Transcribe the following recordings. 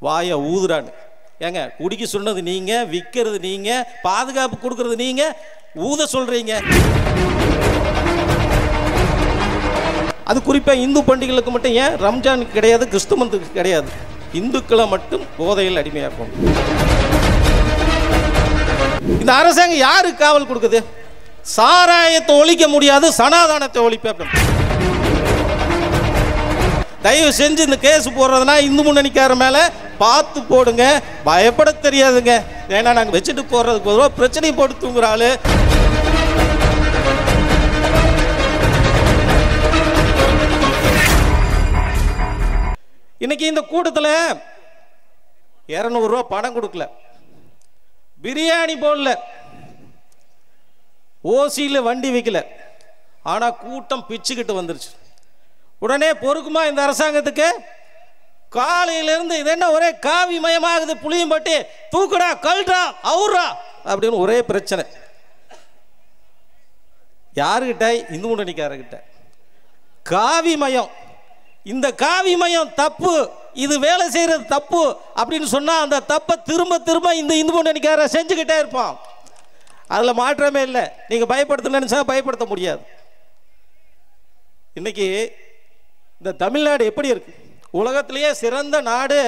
வாயை ஊதுறான்னு. ஏங்க, குடிக்க சொன்னது நீங்க, விற்கிறது நீங்க, பாதுகாப்பு கொடுக்கறது நீங்க, ஊத சொல்றீங்க. அது குறிப்பாக இந்து பண்டிகைகளுக்கு மட்டும், ஏன் ரம்ஜானுக்கு கிடையாது, கிறிஸ்துமத்துக்கு கிடையாது, இந்துக்களை மட்டும் போதையில் அடிமையாக்கும். இந்த அரசாங்கம் யாருக்கு காவல் கொடுக்குது? சாராயத்தை ஒழிக்க முடியாது, சனாதானத்தை ஒழிப்ப. தயவு செஞ்சு இந்த கேஸ் போடுறதுனா இந்து முன்னணிக்கார மேல பார்த்து போடுங்க, பயப்பட தெரியாதுங்க. ஏன்னா நாங்கள் வச்சுட்டு போடுறதுக்கு பொதுவாக பிரச்சனை போட்டு தூங்குற ஆளு. இன்னைக்கு இந்த கூட்டத்தில் 200 ரூபா பணம் கொடுக்கல, பிரியாணி போடல, ஓசியில் வண்டி வைக்கல, ஆனால் கூட்டம் பிச்சுக்கிட்டு வந்துருச்சு. உடனே பொறுக்குமா இந்த அரசாங்கத்துக்கு? காலையிலிருந்து இது என்ன ஒரே காவி மயமாகுது, புளியம்பட்டி தூக்குடா, கல்றா, அவுறா அப்படின்னு ஒரே பிரச்சனை. யாருக்கிட்ட? இந்து முன்னணிக்காரர்கிட்ட. காவி மயம். இந்த காவி மயம் தப்பு, இது வேலை செய்யறது தப்பு அப்படின்னு சொன்னா அந்த தப்பை திரும்ப திரும்ப இந்த இந்து முன்னணிக்கார செஞ்சுக்கிட்டே இருப்பான். அதுல மாற்றமே இல்லை. நீங்க பயப்படுத்தணும்னு பயப்படுத்த முடியாது. இன்னைக்கு இந்த தமிழ்நாடு எப்படி இருக்கு? உலகத்திலேயே சிறந்த நாடு,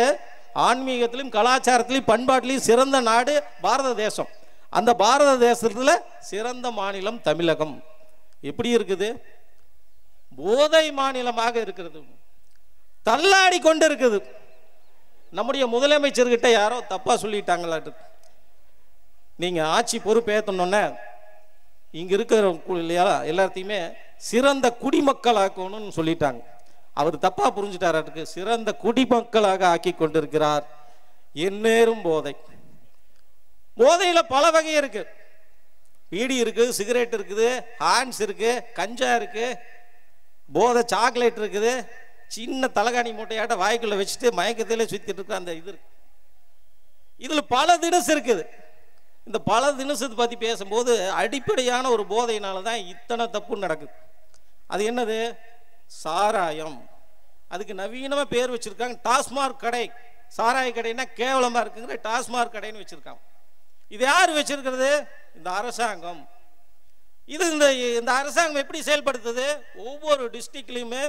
ஆன்மீகத்திலும் கலாச்சாரத்திலையும் பண்பாட்டிலையும் சிறந்த நாடு பாரத தேசம். அந்த பாரத தேசத்துல சிறந்த மாநிலம் தமிழகம். எப்படி இருக்குது? போதை மாநிலமாக இருக்கிறது, தள்ளாடி கொண்டு இருக்குது. நம்முடைய முதலமைச்சர்கிட்ட யாரோ தப்பா சொல்லிட்டாங்களாட்டு. நீங்க ஆட்சி பொறுப்பேற்றணுன்னே இங்க இருக்கிற இல்லையா எல்லாத்தையுமே சிறந்த குடிமக்களாக்கணும்னு சொல்லிட்டாங்க. அவர் தப்பா புரிஞ்சுட்டாராட்டுக்கு. சிறந்த குடிமக்களாக ஆக்கி கொண்டிருக்கிறார். எந்நேரும் போதை. போதையில பல வகை இருக்கு. பீடி இருக்கு, சிகரெட் இருக்குது, ஹான்ஸ் இருக்கு, கஞ்சா இருக்கு, போதை சாக்லேட் இருக்குது, சின்ன தலகாணி மூட்டையாட்ட வாய்க்குள்ள வச்சுட்டு மயக்கத்திலே சுத்திட்டு இருக்க அந்த இது இருக்கு. இதுல பல தினசு இருக்குது. இந்த பல தினசத்தை பத்தி பேசும்போது அடிப்படையான ஒரு போதையினால தான் இத்தனை தப்பு நடக்குது. அது என்னது? சாராயம். அதுக்கு நவீனமா பேர் வச்சிருக்காங்க, டாஸ்மாக் கடை. சாராய கடைன்னா கேவலமா இருக்குங்கிற டாஸ்மாக் கடைன்னு வச்சிருக்காங்க. இது யார் வச்சிருக்கிறது? இந்த அரசாங்கம். இது இந்த அரசாங்கம் எப்படி செயல்படுத்துது? ஒவ்வொரு டிஸ்ட்ரிக்ட்லையுமே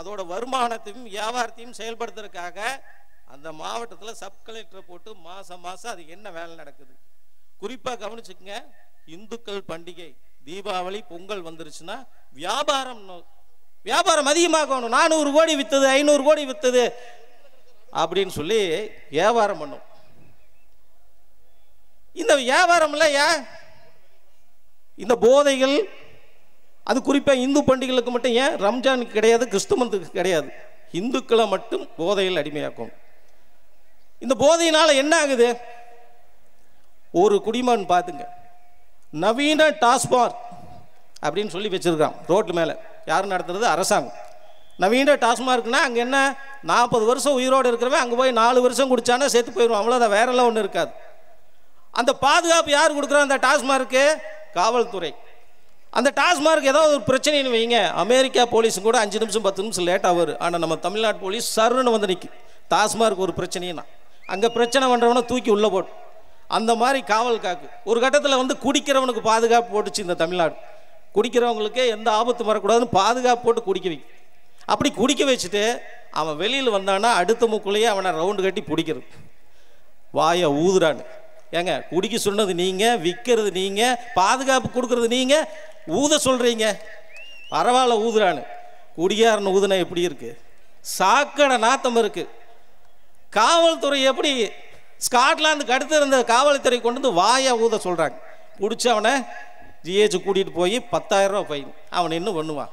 அதோட வருமானத்தையும் வியாபாரத்தையும் செயல்படுத்துறதுக்காக அந்த மாவட்டத்தில் சப் கலெக்டரை போட்டு மாசம் மாசம் அது என்ன வேலை நடக்குது. குறிப்பாக கவனிச்சுக்கங்க, இந்துக்கள் பண்டிகை தீபாவளி பொங்கல் வந்துருச்சுன்னா வியாபாரம் அதிகமாகணும். 400 கோடி வித்தது, 500 கோடி வித்தது அப்படின்னு சொல்லி வியாபாரம் பண்ணும். இந்த வியாபாரம்ல இந்த போதைகள் அது குறிப்பாக இந்து பண்டிகைகளுக்கு மட்டும், ஏன் ரம்ஜானுக்கு கிடையாது, கிறிஸ்துமத்துக்கு கிடையாது, இந்துக்களை மட்டும் போதையில் அடிமையாக்கும். இந்த போதையினால என்ன ஆகுது? ஒரு குடிமகன் பார்த்துங்க, நவீன டாஸ்மாக் அப்படின்னு சொல்லி வச்சிருக்கான் ரோட்டு மேலே. யார் நடத்துறது? அரசாங்கம். நவீன டாஸ்மார்க்னா அங்கே என்ன, 40 வருஷம் உயிரோடு இருக்கிறவன் அங்கே போய் 4 வருஷம் குடிச்சானா செத்து போயிடுவான், அவ்வளோதான், வேறெல்லாம் ஒன்றும் இருக்காது. அந்த பாதுகாப்பு யார் கொடுக்குறா? அந்த டாஸ்மார்க்கு காவல்துறை. அந்த டாஸ்மார்க் ஏதாவது ஒரு பிரச்சனைன்னு வைங்க, அமெரிக்கா போலீஸும் கூட 5 நிமிஷம் 10 நிமிஷம் லேட்டாக வரும். ஆனால் நம்ம தமிழ்நாட்டு போலீஸ் சருன்னு வந்து நிற்கும். டாஸ்மார்க் ஒரு பிரச்சனைனா அங்கே பிரச்சனை பண்ணுறவனை தூக்கி உள்ளே போட்டு அந்த மாதிரி காவல் காக்கு. ஒரு கட்டத்தில் வந்து குடிக்கிறவனுக்கு பாதுகாப்பு போட்டுச்சு இந்த தமிழ்நாடு. குடிக்கிறவங்களுக்கே எந்த ஆபத்து வரக்கூடாதுன்னு பாதுகாப்பு போட்டு குடிக்க வைக்கும். அப்படி குடிக்க வச்சுட்டு அவன் வெளியில் வந்தான்னா அடுத்த முக்குள்ளேயே அவனை ரவுண்டு கட்டி பிடிக்கிறது. வாயை ஊதுறான்னு. ஏங்க, குடிக்க சொன்னது நீங்க, விற்கிறது நீங்க, பாதுகாப்பு கொடுக்கறது நீங்க, ஊத சொல்றீங்க. பரவாயில்ல ஊதுறான்னு. குடிகாரன் ஊதுனா எப்படி இருக்கு? சாக்கடை நாத்தம் இருக்கு. காவல்துறை எப்படி ஸ்காட்லாந்துக்கு அடுத்து இருந்த காவல்துறை கொண்டு வந்து வாயை ஊத சொல்றாங்க. பிடிச்சி அவனை ஜிஹெச் கூட்டிட்டு போய் 10,000 ரூபா ஃபைன். அவன் என்ன பண்ணுவான்?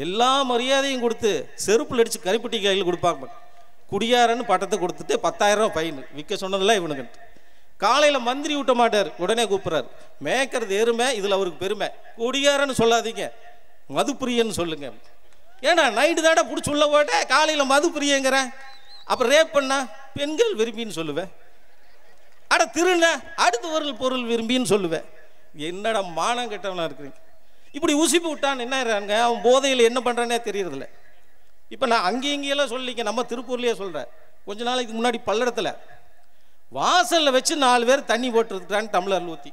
எல்லா மரியாதையும் கொடுத்து செருப்புல அடிச்சு கரிப்பட்டி கையில் கொடுப்பாங்க. குடியாரன்னு பட்டத்தை கொடுத்துட்டு 10,000 ரூபா ஃபைன். விற்க சொன்னதில்ல இவனுக்கு. காலையில் மந்திரி விட்ட மாட்டார், உடனே கூப்பிட்றாரு. மேய்க்கிறது எருமை, இதில் அவருக்கு பெருமை. குடிகாரன்னு சொல்லாதீங்க, மதுப்பிரியன்னு சொல்லுங்க. ஏன்னா நைட்டு தானே பிடிச்சி உள்ள போட்ட, காலையில் மதுப்பிரியங்கிற. அப்புறம் ரேப் பண்ணா பெண்கள் விரும்பின்னு சொல்லுவேன். அட திருண்ண அடுத்த பொருள் விரும்பின்னு சொல்லுவேன். என்னடா மானம் கெட்டவனா இருக்கிறீங்க. இப்படி உசிப்பு விட்டான்னு என்ன ஆகிறாங்க, அவன் போதையில் என்ன பண்ணுறானே தெரியறதில்ல. இப்போ நான் அங்கேயெல்லாம் சொல்லிக்க, நம்ம திருப்பூர்லேயே சொல்கிறேன், கொஞ்ச நாளைக்கு முன்னாடி பல்லடத்தில் வாசலில் வச்சு 4 பேர் தண்ணி போட்டுருக்குறாங்க டம்ளரில் ஊற்றி.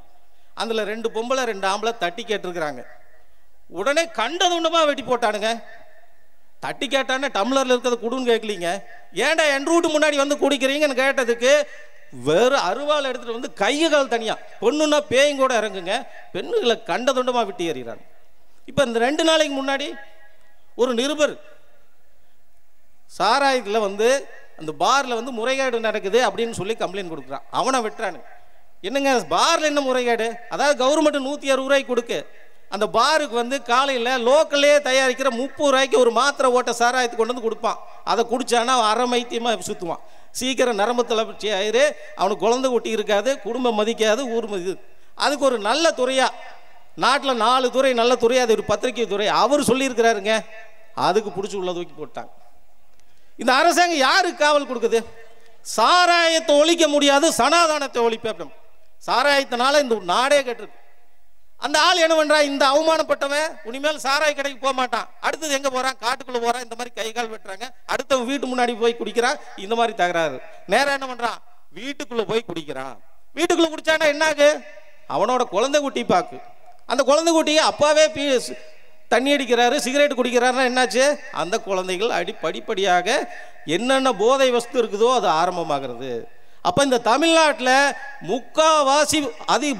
அதில் 2 பொம்பளை 2 ஆம்பளை தட்டி கேட்டிருக்கிறாங்க. உடனே கண்டது ஒன்றுமா வெட்டி போட்டானுங்க. தட்டி கேட்டானே டம்ளரில் இருக்கிறத குடுன்னு கேட்கலீங்க. ஏன்டா என் ரூட்டு முன்னாடி வந்து குடிக்கிறீங்கன்னு கேட்டதுக்கு வேறு அருவாள் எடுத்துகிட்டு வந்து கைகள் தனியாக பொண்ணுன்னா பேயும் கூட இறங்குங்க, பெண்ணுகளை கண்டதுண்டமாக விட்டு ஏறிறாங்க. இப்போ இந்த 2 நாளைக்கு முன்னாடி ஒரு நிருபர் சாராயத்தில் வந்து அந்த பாரில் வந்து முறைகேடு நடக்குது அப்படின்னு சொல்லி கம்ப்ளைண்ட் கொடுக்குறான். அவனை விட்டுறானு. என்னங்க பாரில் என்ன முறைகேடு? அதாவது கவர்மெண்ட் 160 ரூபாய்க்கு கொடுக்கு, அந்த பாருக்கு வந்து காலையில் லோக்கல்லே தயாரிக்கிற 30 ரூபாய்க்கு ஒரு மாத்திரை ஓட்ட சாராயத்துக்கு கொண்டு வந்து கொடுப்பான். அதை குடித்தானா அரை மைத்தியமாக சுற்றுவான், சீக்கிரம் நரம்பு தளர்ச்சி ஆயிரு, அவனுக்கு குழந்தை குட்டி இருக்காது, குடும்பம் மதிக்காது, ஊர் இது. அதுக்கு ஒரு நல்ல துறையாக நாட்டில் 4 துறை நல்ல துறை, அது ஒரு பத்திரிகை துறை அவர் சொல்லியிருக்கிறாருங்க. அதுக்கு பிடிச்சி உள்ள தூக்கி போட்டாங்க. இந்த அரசாங்கம் யாருக்கு காவல் கொடுக்குது? சாராயத்தை ஒழிக்க முடியாது, சனாதானத்தை ஒழிப்பேன். சாராயத்தினால இந்த நாடே கெட்டிருக்கு. அந்த ஆள் என்ன பண்றா, இந்த அவமானப்பட்டவன் இனிமேல் சாராய கடைக்கு போக மாட்டான். அடுத்தது எங்க போறான்? காட்டுக்குள்ள போறான். இந்த மாதிரி கை கால் வெட்டுறாங்க. அடுத்தவன் வீட்டு முன்னாடி போய் குடிக்கிறான். இந்த மாதிரி தகராறு. நேரம் என்ன பண்றான்? வீட்டுக்குள்ள போய் குடிக்கிறான். வீட்டுக்குள்ள குடிச்சானா என்னாகு? அவனோட குழந்தை குட்டி பாக்கு. அந்த குழந்தை குட்டியை அப்பாவே தண்ணி அடிக்கிறாரு, சிகரெட் குடிக்கிறாருன்னா என்னாச்சு? அந்த குழந்தைகள் படிப்படியாக என்னென்ன போதை வஸ்து இருக்குதோ அது ஆரம்பமாகிறது. அப்போ இந்த தமிழ்நாட்டில் முக்காவாசி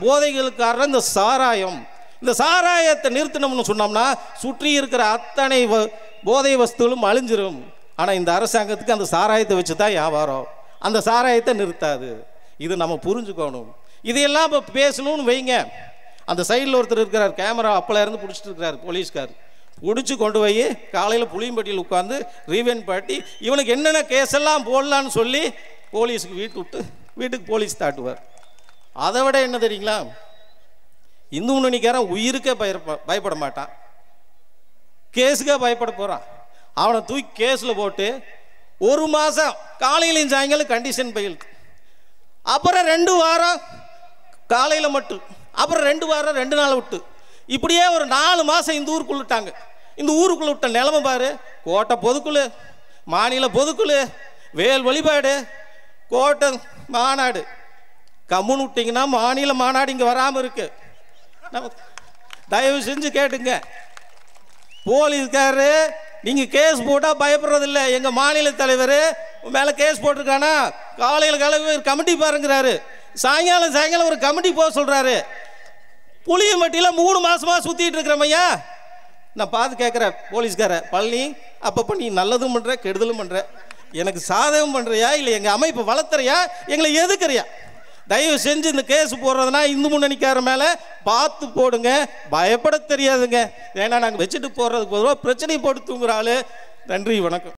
போதைகளுக்கு காரணம் இந்த சாராயம். இந்த சாராயத்தை நிறுத்தணும்னு சொன்னோம்னா சுற்றி இருக்கிற அத்தனை போதை வஸ்துகளும் அழிஞ்சிரும். ஆனால் இந்த அரசாங்கத்துக்கு அந்த சாராயத்தை வச்சு தான் வியாபாரம். அந்த சாராயத்தை நிறுத்தாது. இது நம்ம புரிஞ்சுக்கணும். இதையெல்லாம் இப்போ பேசணும்னு வைங்க. அந்த சைடில் ஒருத்தர் இருக்கிறார், கேமரா அப்பல இருந்து பிடிச்சிட்டு இருக்கிறார் போலீஸ்கார். பிடிச்சி கொண்டு போய் காலையில் புளியம்பட்டியில் உட்காந்து ரீவெண்ட் பாட்டி இவனுக்கு என்னென்ன கேஸெல்லாம் போடலான்னு சொல்லி போலீஸுக்கு வீட்டுக்கு போலீஸ் தாட்டுவார். அதை விட என்ன தெரியுங்களா, இந்து முன்னணிக்காரன் உயிருக்கே பயப்பட மாட்டான், கேஸுக்கே பயப்பட போகிறான். அவனை தூக்கி கேஸில் போட்டு 1 மாதம் காலையிலையும் சாயங்காலம் கண்டிஷன் பெயில், அப்புறம் 2 வாரம் காலையில் மட்டும், அப்புறம் 2 வாரம் 2 நாள் விட்டு, இப்படியே ஒரு 4 மாதம் இந்த ஊருக்குள்ள விட்டாங்க. இந்த ஊருக்குள்ள விட்ட நிலைமை பாரு. கோட்டை பொதுக்குழு, மாநில பொதுக்குழு, வேல் வழிபாடு, கோட்டை மாநாடு. கம்முன்னு விட்டிங்கன்னா மாநில மாநாடு இங்கே வராமல் இருக்கு. தயவு செஞ்சு கேட்டுங்க, போலீஸ்காரரு நீங்கள் கேஸ் போட்டால் பயப்படுறதில்லை. எங்கள் மாநில தலைவர் மேலே கேஸ் போட்டிருக்கானா, காலையில் கமிட்டி பாருங்கிறாரு, சாயங்காலம் ஒரு கமிட்டி போக சொல்கிறாரு. புளியம்பட்டியில் 3 மாதமாக சுற்றிட்டு இருக்கிற ஐயா. நான் பார்த்து கேட்குறேன் போலீஸ்கார, பழனி அப்பப்போ நீ நல்லதும் பண்ணுற கெடுதலும் பண்ணுற, எனக்கு சாதகம் பண்ணுறியா இல்லை எங்கள் அமைப்பை வளர்த்துறியா, எங்களை எதுக்குறியா? தயவு செஞ்சு இந்த கேஸ் போடுறதுனா இந்து முன்னணிக்கார மேலே பார்த்து போடுங்க, பயப்பட தெரியாதுங்க. ஏன்னா நாங்கள் வச்சுட்டு போடுறதுக்கு பொதுவாக பிரச்சனை போட்டு தூங்குற ஆள். நன்றி, வணக்கம்.